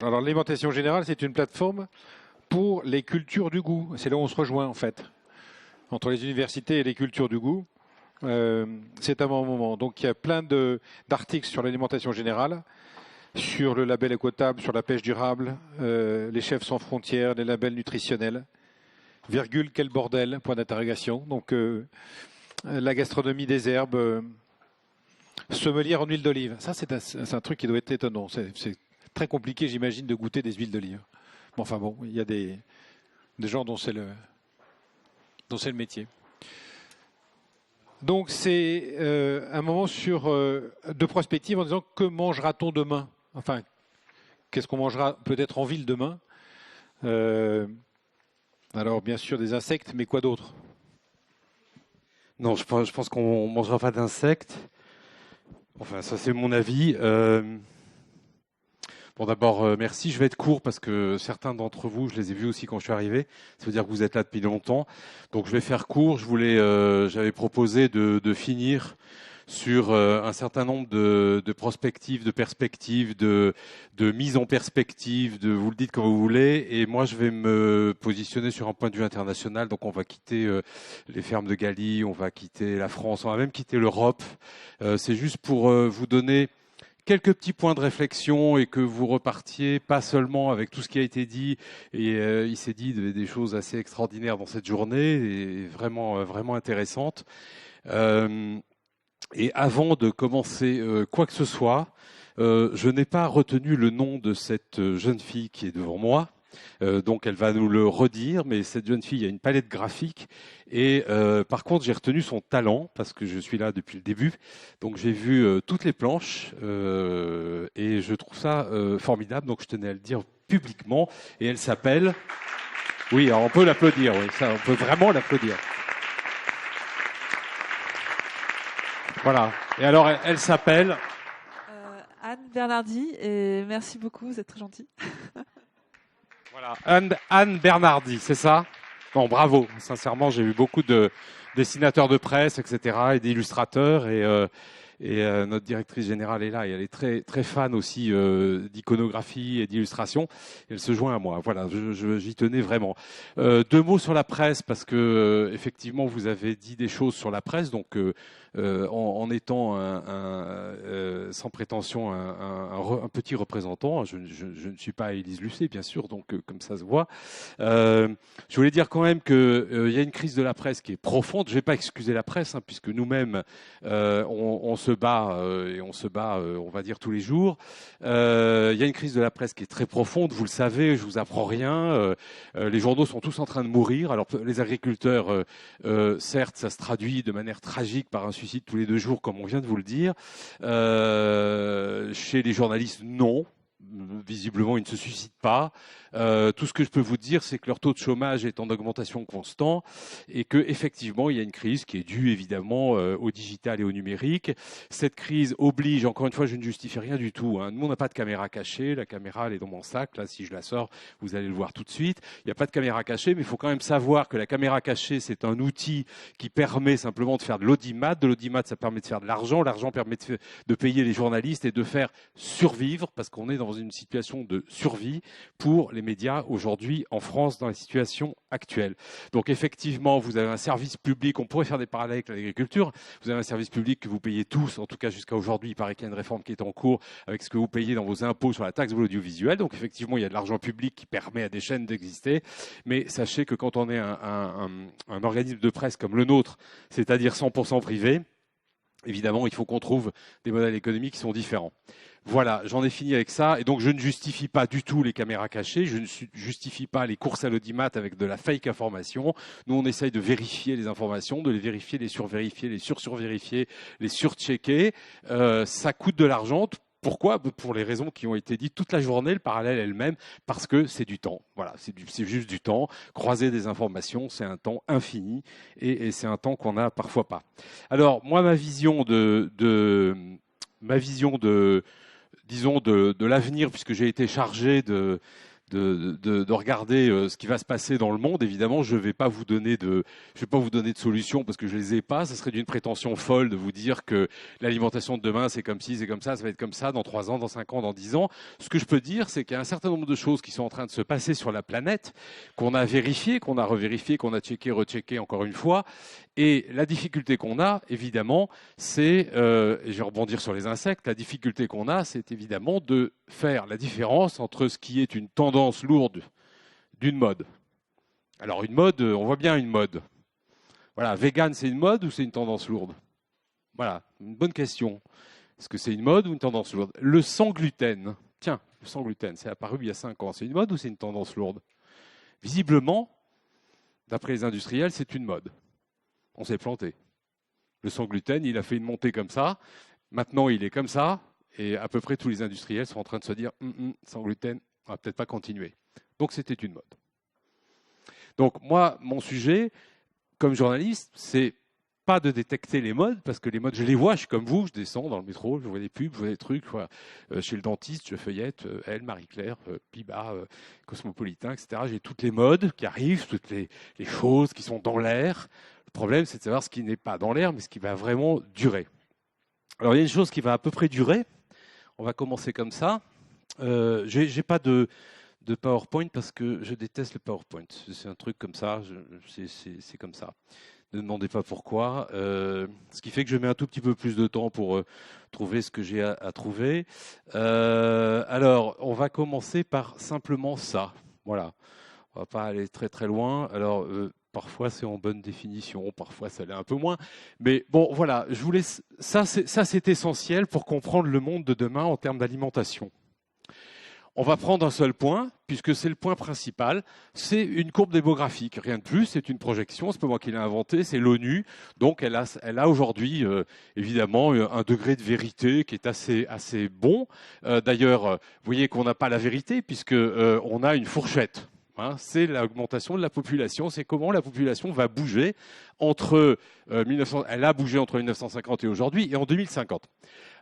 Alors, l'alimentation générale, c'est une plateforme pour les cultures du goût. C'est là où on se rejoint, en fait, entre les universités et les cultures du goût. C'est un bon moment. Donc, il y a plein d'articles sur l'alimentation générale, sur le label équitable, sur la pêche durable, les chefs sans frontières, les labels nutritionnels. Virgule, quel bordel, point d'interrogation. Donc, la gastronomie des herbes, sommelière en huile d'olive. Ça, c'est un truc qui doit être étonnant. C'est très compliqué, j'imagine, de goûter des huiles d'olive. Bon, enfin bon, il y a des gens dont c'est le métier. Donc c'est un moment de prospective en disant que mangera-t-on demain? Enfin, qu'est-ce qu'on mangera peut-être en ville demain? Euh, alors bien sûr des insectes, mais quoi d'autre? Non, je pense qu'on mangera pas d'insectes. Enfin, ça c'est mon avis. Bon, d'abord, merci. Je vais être court parce que certains d'entre vous, je les ai vus aussi quand je suis arrivé. Ça veut dire que vous êtes là depuis longtemps. Donc, je vais faire court. J'avais proposé de finir sur un certain nombre de prospectives, de perspectives, de mise en perspective, vous le dites comme vous voulez. Et moi, je vais me positionner sur un point de vue international. Donc, on va quitter les fermes de Galie, on va quitter la France, on va même quitter l'Europe. C'est juste pour vous donner quelques petits points de réflexion et que vous repartiez pas seulement avec tout ce qui a été dit. Et il s'est dit des choses assez extraordinaires dans cette journée et vraiment, vraiment intéressantes. Euh, et avant de commencer quoi que ce soit, je n'ai pas retenu le nom de cette jeune fille qui est devant moi. Donc elle va nous le redire, mais cette jeune fille a une palette graphique et par contre j'ai retenu son talent parce que je suis là depuis le début. Donc j'ai vu toutes les planches et je trouve ça formidable. Donc je tenais à le dire publiquement et elle s'appelle. Oui, alors on peut l'applaudir. Oui, ça, on peut vraiment l'applaudir. Voilà. Et alors elle s'appelle. Anne Bernardi, et merci beaucoup, vous êtes très gentil. Voilà, Anne Bernardi, c'est ça? Bon, bravo. Sincèrement, j'ai eu beaucoup de dessinateurs de presse, etc., et d'illustrateurs, et notre directrice générale est là, et elle est très très fan aussi d'iconographie et d'illustration. Elle se joint à moi. Voilà, j'y tenais vraiment. Deux mots sur la presse, parce que effectivement, vous avez dit des choses sur la presse, donc en étant sans prétention un petit représentant. Je ne suis pas Élise Lucet, bien sûr, donc comme ça se voit. Je voulais dire quand même qu'il y a une crise de la presse qui est profonde. Je ne vais pas excuser la presse, hein, puisque nous-mêmes, on se bat, et on se bat, on va dire, tous les jours. Il y a une crise de la presse qui est très profonde, vous le savez, je vous apprends rien. Les journaux sont tous en train de mourir. Alors les agriculteurs, certes, ça se traduit de manière tragique par un suicide tous les 2 jours, comme on vient de vous le dire. Chez les journalistes, non. Visiblement, ils ne se suicident pas. Tout ce que je peux vous dire, c'est que leur taux de chômage est en augmentation constante et que effectivement, il y a une crise qui est due évidemment au digital et au numérique. Cette crise oblige, encore une fois, je ne justifie rien du tout, hein. Nous, on n'a pas de caméra cachée. La caméra, elle est dans mon sac. Là, si je la sors, vous allez le voir tout de suite. Il n'y a pas de caméra cachée, mais il faut quand même savoir que la caméra cachée, c'est un outil qui permet simplement de faire de l'audimat. De l'audimat, ça permet de faire de l'argent. L'argent permet de payer les journalistes et de faire survivre, parce qu'on est dans une situation de survie pour les médias aujourd'hui en France dans la situation actuelle. Donc effectivement, vous avez un service public, on pourrait faire des parallèles avec l'agriculture, vous avez un service public que vous payez tous, en tout cas jusqu'à aujourd'hui, il paraît qu'il y a une réforme qui est en cours avec ce que vous payez dans vos impôts sur la taxe de l'audiovisuel. Donc effectivement, il y a de l'argent public qui permet à des chaînes d'exister, mais sachez que quand on est un organisme de presse comme le nôtre, c'est-à-dire 100% privé, évidemment, il faut qu'on trouve des modèles économiques qui sont différents. Voilà, j'en ai fini avec ça. Et donc, je ne justifie pas du tout les caméras cachées. Je ne justifie pas les courses à l'audimat avec de la fake information. Nous, on essaye de vérifier les informations, de les vérifier, les survérifier, les survérifier, les surchecker. Ça coûte de l'argent. Pourquoi? Pour les raisons qui ont été dites toute la journée, le parallèle elle-même, parce que c'est du temps. Voilà, c'est juste du temps. Croiser des informations, c'est un temps infini et c'est un temps qu'on n'a parfois pas. Alors, moi, ma vision de disons, de l'avenir, puisque j'ai été chargé de regarder ce qui va se passer dans le monde. Évidemment, je ne vais pas vous donner de solutions parce que je les ai pas. Ce serait d'une prétention folle de vous dire que l'alimentation de demain, c'est comme ci, c'est comme ça va être comme ça dans 3 ans, dans 5 ans, dans 10 ans. Ce que je peux dire, c'est qu'il y a un certain nombre de choses qui sont en train de se passer sur la planète, qu'on a vérifiées, qu'on a revérifiées, qu'on a checké, rechecké encore une fois. Et la difficulté qu'on a, évidemment, c'est, je vais rebondir sur les insectes, la difficulté qu'on a, c'est évidemment de faire la différence entre ce qui est une tendance lourde d'une mode. Alors une mode, on voit bien une mode. Voilà, vegan, c'est une mode ou c'est une tendance lourde? Voilà, une bonne question. Est-ce que c'est une mode ou une tendance lourde? Le sans gluten, tiens, le sans gluten, c'est apparu il y a 5 ans. C'est une mode ou c'est une tendance lourde? Visiblement, d'après les industriels, c'est une mode. On s'est planté. Le sans gluten, il a fait une montée comme ça. Maintenant, il est comme ça. Et à peu près tous les industriels sont en train de se dire sans gluten, on va peut-être pas continuer. Donc, c'était une mode. Donc, moi, mon sujet, comme journaliste, c'est pas de détecter les modes, parce que les modes, je les vois, je suis comme vous, je descends dans le métro, je vois des pubs, je vois des trucs. Voilà. Chez le dentiste, je feuillette Elle, Marie-Claire, Biba, Cosmopolitain, etc. J'ai toutes les modes qui arrivent, toutes les choses qui sont dans l'air. Le problème, c'est de savoir ce qui n'est pas dans l'air, mais ce qui va vraiment durer. Alors, il y a une chose qui va à peu près durer. On va commencer comme ça. J'ai pas de PowerPoint parce que je déteste le PowerPoint. C'est un truc comme ça, c'est comme ça. Ne demandez pas pourquoi. Ce qui fait que je mets un tout petit peu plus de temps pour trouver ce que j'ai à trouver. Alors, on va commencer par simplement ça. Voilà. On va pas aller très très loin. Alors, parfois c'est en bonne définition, parfois ça l'est un peu moins. Mais bon, voilà. Je voulais ça, c'est essentiel pour comprendre le monde de demain en termes d'alimentation. On va prendre un seul point, puisque c'est le point principal. C'est une courbe démographique, rien de plus. C'est une projection. C'est pas moi qui l'ai inventée, c'est l'ONU. Donc, elle a aujourd'hui évidemment un degré de vérité qui est assez bon. D'ailleurs, vous voyez qu'on n'a pas la vérité, puisque on a une fourchette. Hein, c'est l'augmentation de la population. C'est comment la population va bouger entre elle a bougé entre 1950 et aujourd'hui et en 2050.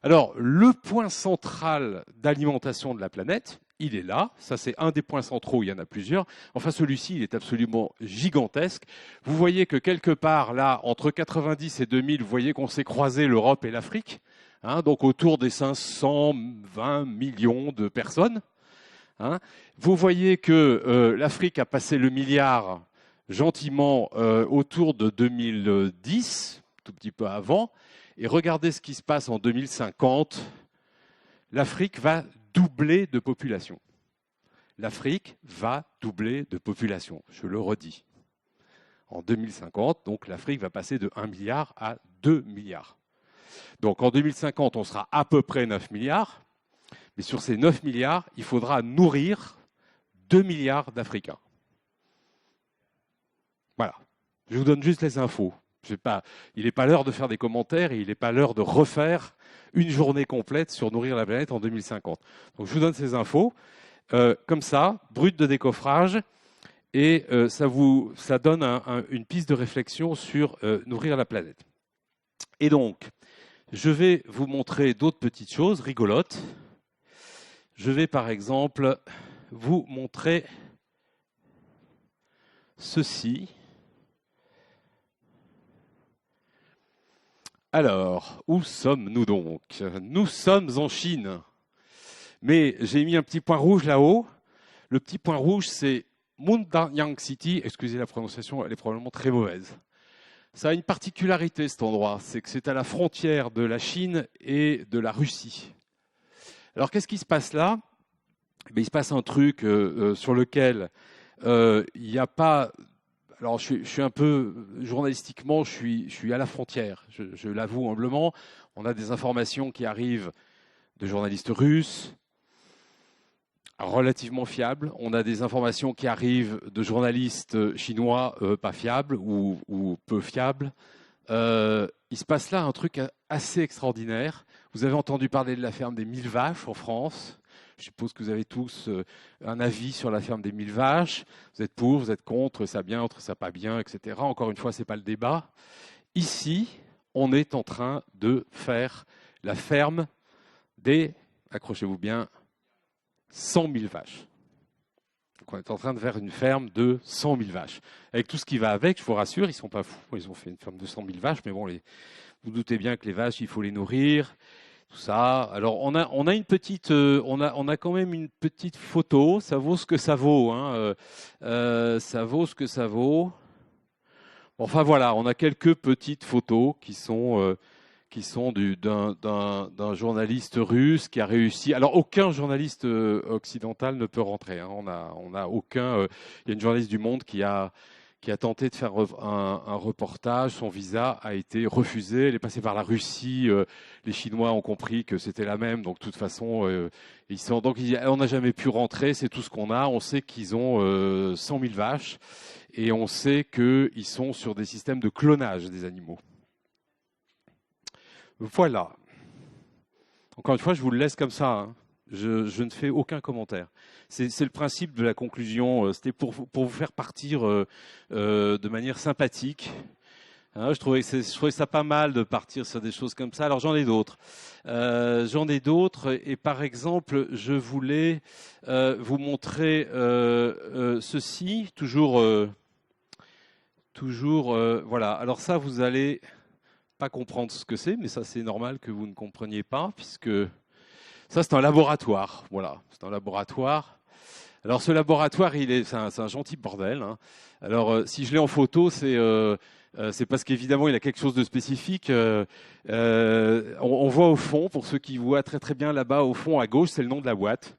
Alors, le point central d'alimentation de la planète, il est là. Ça, c'est un des points centraux. Il y en a plusieurs. Enfin, celui-ci, il est absolument gigantesque. Vous voyez que quelque part, là, entre 90 et 2000, vous voyez qu'on s'est croisé l'Europe et l'Afrique. Hein, donc, autour des 520 millions de personnes. Hein. Vous voyez que l'Afrique a passé le milliard gentiment autour de 2010, tout petit peu avant. Et regardez ce qui se passe en 2050. L'Afrique va doubler de population. L'Afrique va doubler de population, je le redis. En 2050, donc l'Afrique va passer de 1 milliard à 2 milliards. Donc en 2050, on sera à peu près 9 milliards. Mais sur ces 9 milliards, il faudra nourrir 2 milliards d'Africains. Voilà. Je vous donne juste les infos. Il n'est pas l'heure de faire des commentaires et il n'est pas l'heure de refaire une journée complète sur nourrir la planète en 2050. Donc je vous donne ces infos, comme ça, brut de décoffrage, et ça donne une piste de réflexion sur nourrir la planète. Et donc, je vais vous montrer d'autres petites choses rigolotes. Je vais par exemple vous montrer ceci. Alors, où sommes-nous donc? Nous sommes en Chine. Mais j'ai mis un petit point rouge là-haut. Le petit point rouge, c'est Mundanyang City. Excusez la prononciation, elle est probablement très mauvaise. Ça a une particularité, cet endroit. C'est que c'est à la frontière de la Chine et de la Russie. Alors, qu'est-ce qui se passe là? Il se passe un truc sur lequel il n'y a pas... Alors, je suis un peu, journalistiquement, je suis à la frontière, je l'avoue humblement. On a des informations qui arrivent de journalistes russes, relativement fiables. On a des informations qui arrivent de journalistes chinois, pas fiables ou peu fiables. Il se passe là un truc assez extraordinaire. Vous avez entendu parler de la ferme des 1000 vaches en France. Je suppose que vous avez tous un avis sur la ferme des 1000 vaches. Vous êtes pour, vous êtes contre, ça bien, ça pas bien, etc. Encore une fois, ce n'est pas le débat. Ici, on est en train de faire la ferme des, accrochez-vous bien, 100 000 vaches. Donc on est en train de faire une ferme de 100 000 vaches. Avec tout ce qui va avec, je vous rassure, ils ne sont pas fous. Ils ont fait une ferme de 100 000 vaches, mais bon, vous doutez bien que les vaches, il faut les nourrir, tout ça. Alors on a une petite, on a quand même une petite photo. Ça vaut ce que ça vaut, hein. Ça vaut ce que ça vaut. Enfin voilà, on a quelques petites photos qui sont d'un journaliste russe qui a réussi. Alors aucun journaliste occidental ne peut rentrer, hein. On a aucun. Il y a une journaliste du Monde qui a tenté de faire un reportage. Son visa a été refusé. Elle est passée par la Russie. Les Chinois ont compris que c'était la même. Donc de toute façon, on n'a jamais pu rentrer. C'est tout ce qu'on a. On sait qu'ils ont 100 000 vaches et on sait qu'ils sont sur des systèmes de clonage des animaux. Voilà. Encore une fois, je vous le laisse comme ça, hein. Je ne fais aucun commentaire. C'est le principe de la conclusion. C'était pour vous faire partir de manière sympathique. Hein, je trouvais ça pas mal de partir sur des choses comme ça. Alors j'en ai d'autres. Et par exemple, je voulais vous montrer ceci. Voilà. Alors ça, vous allez pas comprendre ce que c'est, mais ça c'est normal que vous ne compreniez pas, puisque ça c'est un laboratoire. Voilà, c'est un laboratoire. Alors ce laboratoire, c'est un gentil bordel, hein. Alors si je l'ai en photo, c'est parce qu'évidemment il a quelque chose de spécifique. On voit au fond, pour ceux qui voient très très bien là-bas au fond à gauche, c'est le nom de la boîte.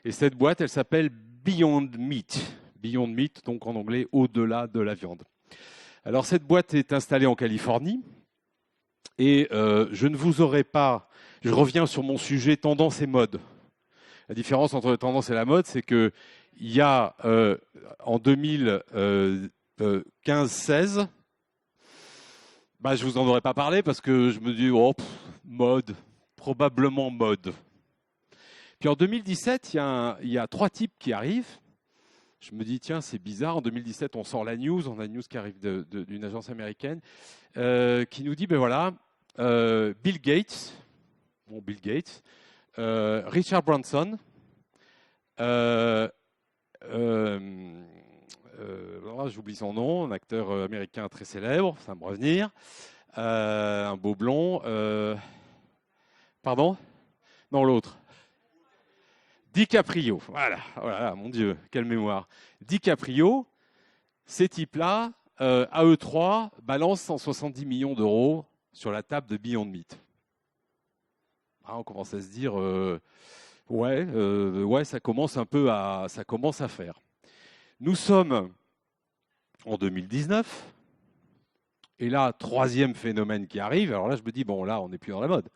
Et cette boîte, elle s'appelle Beyond Meat. Beyond Meat, donc en anglais, au-delà de la viande. Alors cette boîte est installée en Californie. Et je ne vous aurai pas. Je reviens sur mon sujet tendance et mode. La différence entre la tendance et la mode, c'est que il y a en 2015-16, je vous en aurais pas parlé parce que je me dis mode, probablement mode. Puis en 2017, il y a 3 types qui arrivent. Je me dis tiens, c'est bizarre. En 2017, on sort la news. On a une news qui arrive d'une agence américaine qui nous dit voilà. Bill Gates, Richard Branson, j'oublie son nom, un acteur américain très célèbre, ça va me revenir, un beau blond, pardon? Non, l'autre. DiCaprio, voilà, mon Dieu, quelle mémoire. DiCaprio, ces types-là, à eux 3, balancent 170 millions d'euros sur la table de Beyond Meat. On commence à se dire, ça commence à faire. Nous sommes en 2019, et là, 3e phénomène qui arrive. Alors là, je me dis, bon, là, on n'est plus dans la mode.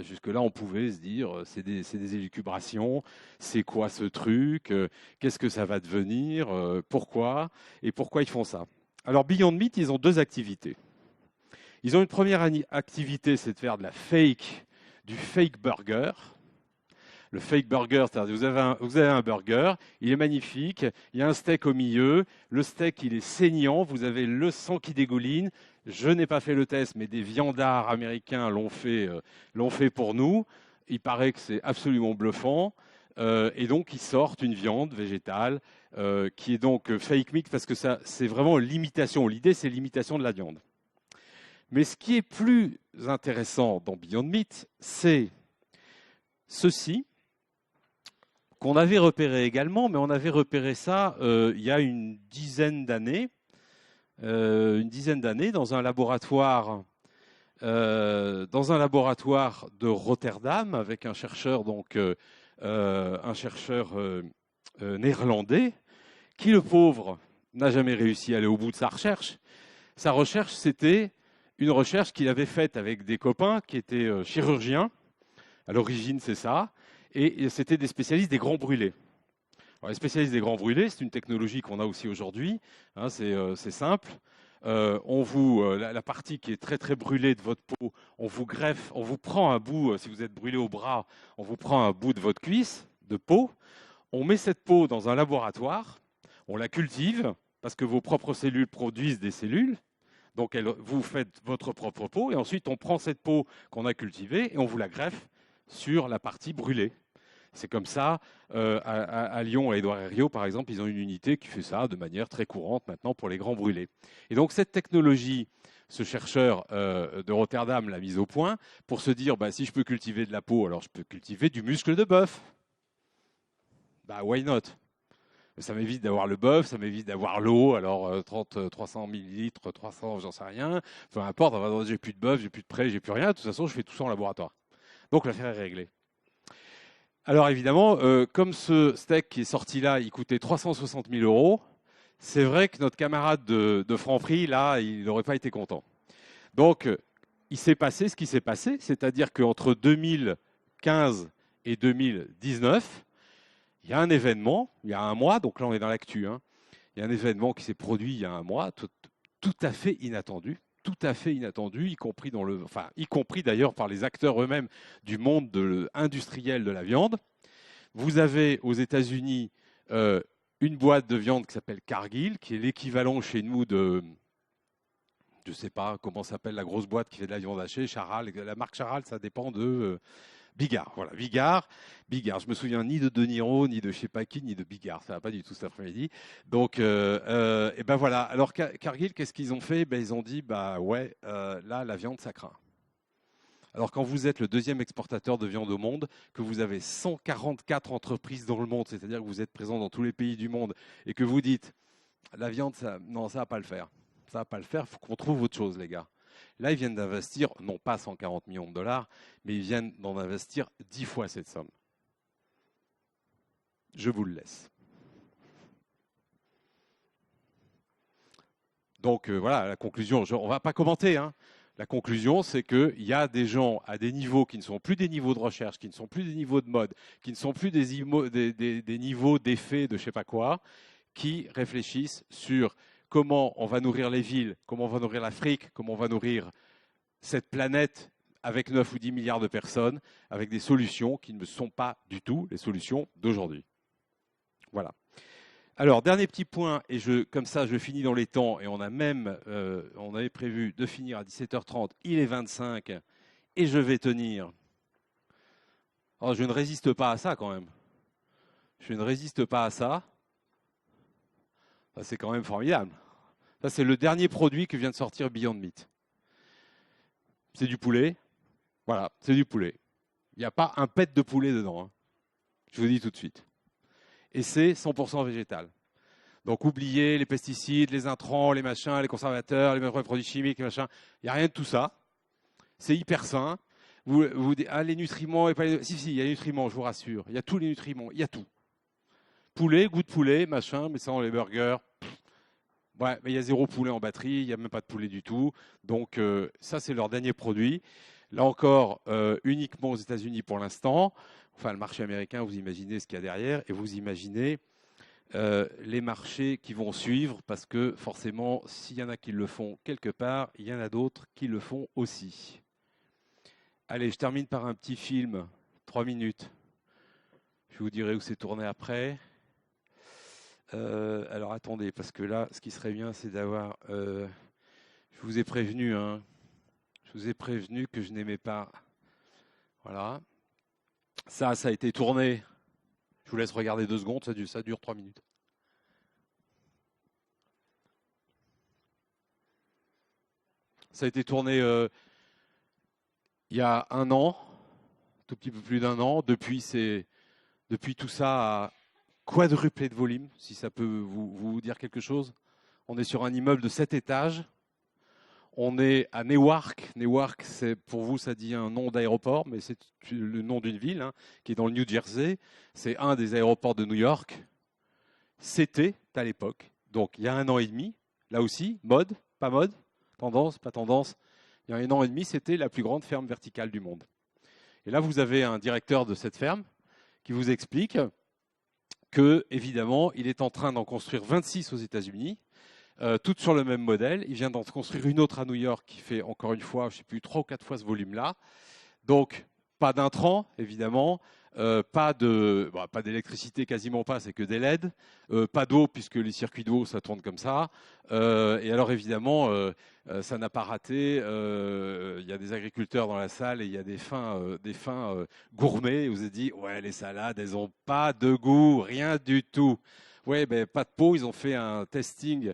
Jusque-là, on pouvait se dire, c'est des élucubrations, c'est quoi ce truc, qu'est-ce que ça va devenir, pourquoi ils font ça. Alors, Beyond Meat, ils ont 2 activités. Ils ont une première activité, c'est de faire du fake burger. Le fake burger, c'est-à-dire vous avez un burger, il est magnifique, il y a un steak au milieu, le steak il est saignant, vous avez le sang qui dégouline. Je n'ai pas fait le test, mais des viandards américains l'ont fait pour nous. Il paraît que c'est absolument bluffant. Et donc ils sortent une viande végétale qui est donc fake meat parce que ça, c'est vraiment l'imitation. L'idée, c'est l'imitation de la viande. Mais ce qui est plus intéressant dans Beyond Meat, c'est ceci, qu'on avait repéré également, mais on avait repéré ça il y a une dizaine d'années dans un laboratoire de Rotterdam avec un chercheur néerlandais qui, le pauvre, n'a jamais réussi à aller au bout de sa recherche. Sa recherche, c'était une recherche qu'il avait faite avec des copains qui étaient chirurgiens. À l'origine, c'est ça. Et c'était des spécialistes des grands brûlés. Alors, les spécialistes des grands brûlés, c'est une technologie qu'on a aussi aujourd'hui. Hein, c'est simple. La partie qui est très très brûlée de votre peau, on vous greffe, on vous prend un bout, si vous êtes brûlé au bras, on vous prend un bout de votre cuisse, de peau. On met cette peau dans un laboratoire, on la cultive, parce que vos propres cellules produisent des cellules. Donc, vous faites votre propre peau et ensuite on prend cette peau qu'on a cultivée et on vous la greffe sur la partie brûlée. C'est comme ça, à Lyon, à Édouard Herriot, par exemple, ils ont une unité qui fait ça de manière très courante maintenant pour les grands brûlés. Et donc cette technologie, ce chercheur de Rotterdam l'a mise au point pour se dire, bah, si je peux cultiver de la peau, alors je peux cultiver du muscle de bœuf. Bah, why not? Ça m'évite d'avoir le bœuf, ça m'évite d'avoir l'eau, alors 300 millilitres, 300, j'en sais rien, peu importe, j'ai plus de bœuf, j'ai plus de prêt, j'ai plus rien, de toute façon je fais tout ça en laboratoire. Donc l'affaire est réglée. Alors évidemment, comme ce steak qui est sorti là, il coûtait 360 000 €, c'est vrai que notre camarade de Franprix, là, il n'aurait pas été content. Donc il s'est passé ce qui s'est passé, c'est-à-dire qu'entre 2015 et 2019, il y a un événement, il y a un mois, donc là on est dans l'actu, hein, il y a un événement qui s'est produit il y a un mois, tout à fait inattendu, y compris y compris d'ailleurs par les acteurs eux-mêmes du monde industriel de la viande. Vous avez aux États-Unis une boîte de viande qui s'appelle Cargill, qui est l'équivalent chez nous de, je ne sais pas comment s'appelle la grosse boîte qui fait de la viande hachée, Charal, la marque Charal, ça dépend de Bigard, voilà, Bigard. Je me souviens ni de De Niro, ni de je sais pas qui, ni de Bigard. Ça va pas du tout cet après-midi. Donc, et ben voilà. Alors Cargill, qu'est-ce qu'ils ont fait? Ben ils ont dit, bah ouais, là la viande ça craint. Alors quand vous êtes le deuxième exportateur de viande au monde, que vous avez 144 entreprises dans le monde, c'est-à-dire que vous êtes présent dans tous les pays du monde, et que vous dites, la viande, non, ça va pas le faire. Ça va pas le faire. Il faut qu'on trouve autre chose, les gars. Là, ils viennent d'investir, non pas 140 millions de dollars, mais ils viennent d'en investir 10 fois cette somme. Je vous le laisse. Donc voilà, la conclusion, on ne va pas commenter. Hein. La conclusion, c'est qu'il y a des gens à des niveaux qui ne sont plus des niveaux de recherche, qui ne sont plus des niveaux de mode, qui ne sont plus des niveaux d'effets de je ne sais pas quoi, qui réfléchissent sur comment on va nourrir les villes, comment on va nourrir l'Afrique, comment on va nourrir cette planète avec 9 ou 10 milliards de personnes, avec des solutions qui ne sont pas du tout les solutions d'aujourd'hui. Voilà. Alors, dernier petit point, et comme ça je finis dans les temps, et on avait prévu de finir à 17h30, il est 25, et je vais tenir. Alors, je ne résiste pas à ça quand même. Je ne résiste pas à ça. Ça, c'est quand même formidable. Ça, c'est le dernier produit que vient de sortir Beyond Meat. C'est du poulet. Voilà, c'est du poulet. Il n'y a pas un pet de poulet dedans. Hein. Je vous dis tout de suite. Et c'est 100% végétal. Donc oubliez les pesticides, les intrants, les machins, les conservateurs, les produits chimiques, les machins. Il n'y a rien de tout ça. C'est hyper sain. Vous dites, les nutriments, et pas les... Si, il y a les nutriments, je vous rassure. Il y a tous les nutriments, il y a tout. Poulet, goût de poulet, machin, mais ça dans les burgers. Ouais, mais il y a 0 poulet en batterie, il n'y a même pas de poulet du tout. Donc ça, c'est leur dernier produit. Là encore, uniquement aux États-Unis pour l'instant. Enfin, le marché américain, vous imaginez ce qu'il y a derrière, et vous imaginez les marchés qui vont suivre, parce que forcément, s'il y en a qui le font quelque part, il y en a d'autres qui le font aussi. Allez, je termine par un petit film, 3 minutes. Je vous dirai où c'est tourné après. Alors attendez, parce que là, ce qui serait bien, c'est d'avoir... je vous ai prévenu, hein. Je vous ai prévenu que je n'aimais pas. Voilà. Ça a été tourné. Je vous laisse regarder 2 secondes, ça dure 3 minutes. Ça a été tourné il y a 1 an, tout petit peu plus d'1 an. Depuis tout ça a quadruplé de volume, si ça peut vous dire quelque chose. On est sur un immeuble de 7 étages. On est à Newark. Newark, pour vous, ça dit un nom d'aéroport, mais c'est le nom d'une ville hein, qui est dans le New Jersey. C'est un des aéroports de New York. C'était à l'époque, donc il y a 1 an et demi, là aussi, mode, pas mode, tendance, pas tendance. Il y a 1 an et demi, c'était la plus grande ferme verticale du monde. Et là, vous avez un directeur de cette ferme qui vous explique que, évidemment, il est en train d'en construire 26 aux États-Unis, toutes sur le même modèle. Il vient d'en construire une autre à New York qui fait, encore une fois, je ne sais plus, 3 ou 4 fois ce volume-là. Donc, pas d'intrants, évidemment. Pas d'électricité, quasiment pas, c'est que des LED. Pas d'eau, puisque les circuits d'eau, ça tourne comme ça. Et alors, évidemment, ça n'a pas raté. Il y a des agriculteurs dans la salle et il y a des fins gourmets. Vous avez dit, ouais, les salades, elles n'ont pas de goût, rien du tout. Ouais, ben, pas de peau. Ils ont fait un testing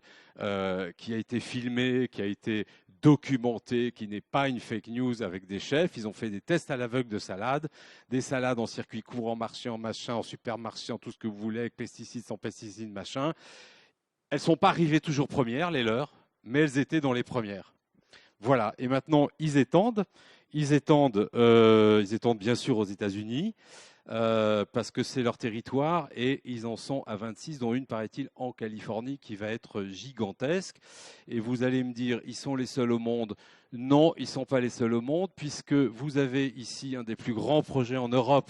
qui a été filmé, qui a été documenté, qui n'est pas une fake news avec des chefs. Ils ont fait des tests à l'aveugle de salades, des salades en circuit court, en marché, en machin, en supermarché, en tout ce que vous voulez, avec pesticides, sans pesticides, machin. Elles ne sont pas arrivées toujours premières, les leurs, mais elles étaient dans les premières. Voilà. Et maintenant, ils étendent. Ils étendent bien sûr aux États-Unis. Parce que c'est leur territoire et ils en sont à 26, dont une, paraît-il, en Californie qui va être gigantesque. Et vous allez me dire, ils sont les seuls au monde. Non, ils ne sont pas les seuls au monde, puisque vous avez ici un des plus grands projets en Europe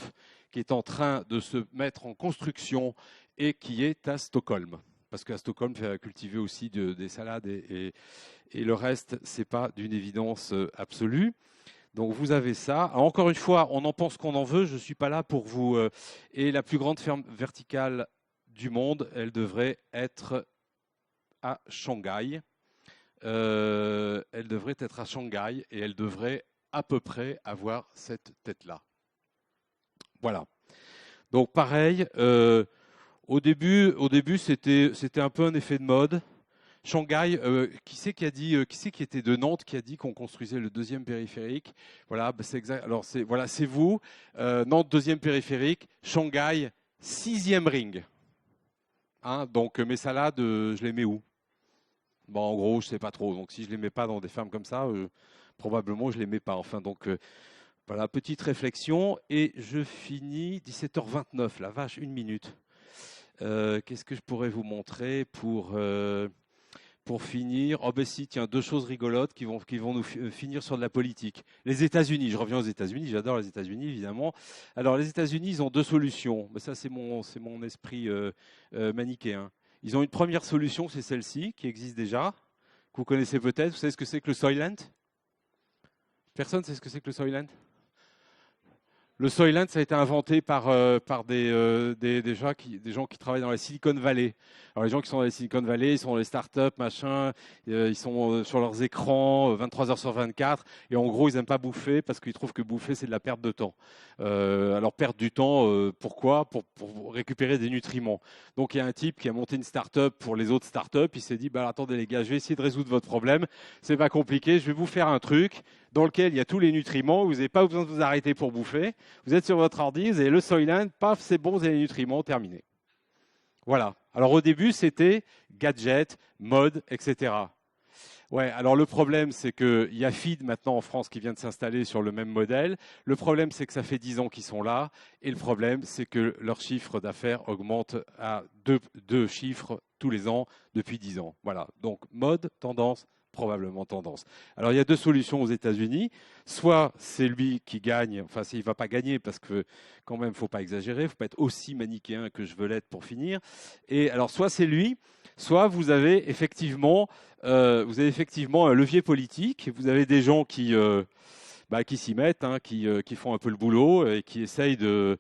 qui est en train de se mettre en construction et qui est à Stockholm. Parce qu'à Stockholm, il faut cultiver aussi des salades et le reste, ce n'est pas d'une évidence absolue. Donc vous avez ça. Alors, encore une fois, on en pense qu'on en veut. Je ne suis pas là pour vous. Et la plus grande ferme verticale du monde, elle devrait être à Shanghai. Elle devrait être à Shanghai et elle devrait à peu près avoir cette tête-là. Voilà. Donc pareil. Au début, c'était un peu un effet de mode. Shanghai, qui c'est qui était de Nantes, qui a dit qu'on construisait le deuxième périphérique? Voilà, c'est exact. Alors c'est vous. Nantes, deuxième périphérique. Shanghai, 6e ring. Hein, donc mes salades, je les mets où? Bon, en gros, je sais pas trop. Donc si je les mets pas dans des fermes comme ça, probablement je les mets pas. Enfin, donc voilà, petite réflexion. Et je finis 17h29. La vache, 1 minute. Qu'est-ce que je pourrais vous montrer pour finir? Oh ben si, tiens, 2 choses rigolotes qui vont nous finir sur de la politique. Les États-Unis, je reviens aux États-Unis, j'adore les États-Unis évidemment. Alors les États-Unis, ils ont 2 solutions. Mais ça, c'est mon esprit manichéen. Ils ont une première solution, c'est celle-ci, qui existe déjà, que vous connaissez peut-être. Vous savez ce que c'est que le Soylent? Personne ne sait ce que c'est que le Soylent? Le Soylent, ça a été inventé par des gens qui travaillent dans la Silicon Valley. Alors les gens qui sont dans la Silicon Valley, ils sont dans les startups, machin, ils sont sur leurs écrans 23 heures sur 24, et en gros, ils n'aiment pas bouffer parce qu'ils trouvent que bouffer, c'est de la perte de temps. Alors perdre du temps, pourquoi? Pour récupérer des nutriments. Donc il y a un type qui a monté une startup pour les autres startups, il s'est dit, bah, attendez les gars, je vais essayer de résoudre votre problème, c'est pas compliqué, je vais vous faire un truc dans lequel il y a tous les nutriments, vous n'avez pas besoin de vous arrêter pour bouffer. Vous êtes sur votre ordi, vous avez le Soylent, paf, c'est bon, vous avez les nutriments, terminé. Voilà. Alors au début, c'était gadget, mode, etc. Ouais, alors le problème, c'est qu'il y a Feed maintenant en France qui vient de s'installer sur le même modèle. Le problème, c'est que ça fait 10 ans qu'ils sont là. Et le problème, c'est que leur chiffre d'affaires augmente à 2 chiffres tous les ans depuis 10 ans. Voilà. Donc mode, tendance, probablement tendance. Alors il y a 2 solutions aux États-Unis. Soit c'est lui qui gagne, enfin il ne va pas gagner parce que quand même il ne faut pas exagérer, il ne faut pas être aussi manichéen que je veux l'être pour finir. Et alors soit c'est lui, soit vous avez effectivement un levier politique, vous avez des gens qui s'y mettent, hein, qui font un peu le boulot et qui essayent de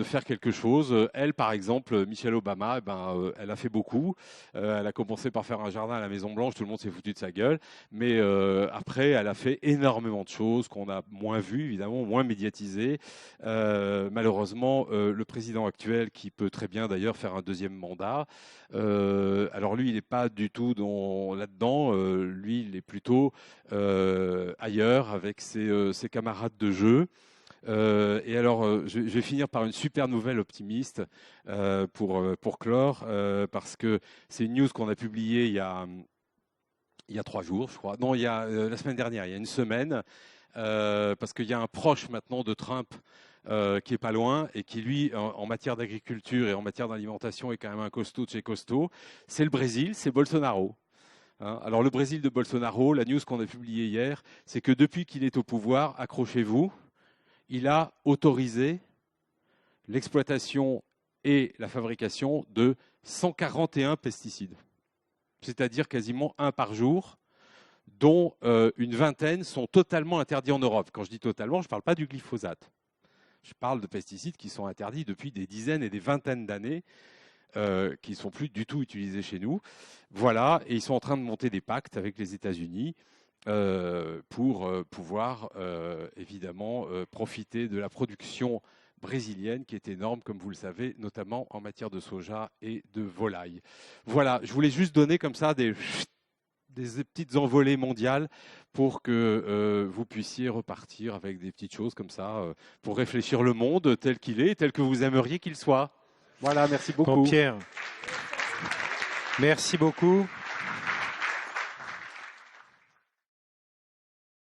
faire quelque chose. Elle, par exemple, Michelle Obama, elle a fait beaucoup. Elle a commencé par faire un jardin à la Maison-Blanche, tout le monde s'est foutu de sa gueule. Mais après, elle a fait énormément de choses qu'on a moins vues, évidemment, moins médiatisées. Malheureusement, le président actuel, qui peut très bien d'ailleurs faire un 2e mandat, alors lui, il n'est pas du tout là-dedans. Lui, il est plutôt ailleurs avec ses camarades de jeu. Et alors, je vais finir par une super nouvelle optimiste pour clore, parce que c'est une news qu'on a publiée il y a 3 jours, je crois. Non, il y a la semaine dernière, il y a une semaine, parce qu'il y a un proche maintenant de Trump qui est pas loin et qui, lui, en matière d'agriculture et en matière d'alimentation, est quand même un costaud de chez costaud. C'est le Brésil, c'est Bolsonaro. Hein, alors le Brésil de Bolsonaro, la news qu'on a publiée hier, c'est que depuis qu'il est au pouvoir, accrochez-vous, il a autorisé l'exploitation et la fabrication de 141 pesticides, c'est-à-dire quasiment 1 par jour, dont une vingtaine sont totalement interdits en Europe. Quand je dis totalement, je ne parle pas du glyphosate. Je parle de pesticides qui sont interdits depuis des dizaines et des vingtaines d'années, qui ne sont plus du tout utilisés chez nous. Voilà, et ils sont en train de monter des pactes avec les États-Unis pour pouvoir évidemment profiter de la production brésilienne qui est énorme, comme vous le savez, notamment en matière de soja et de volaille. Voilà, je voulais juste donner comme ça des petites envolées mondiales pour que vous puissiez repartir avec des petites choses comme ça pour réfléchir le monde tel qu'il est, tel que vous aimeriez qu'il soit. Voilà, merci beaucoup. Bon, Pierre, merci beaucoup.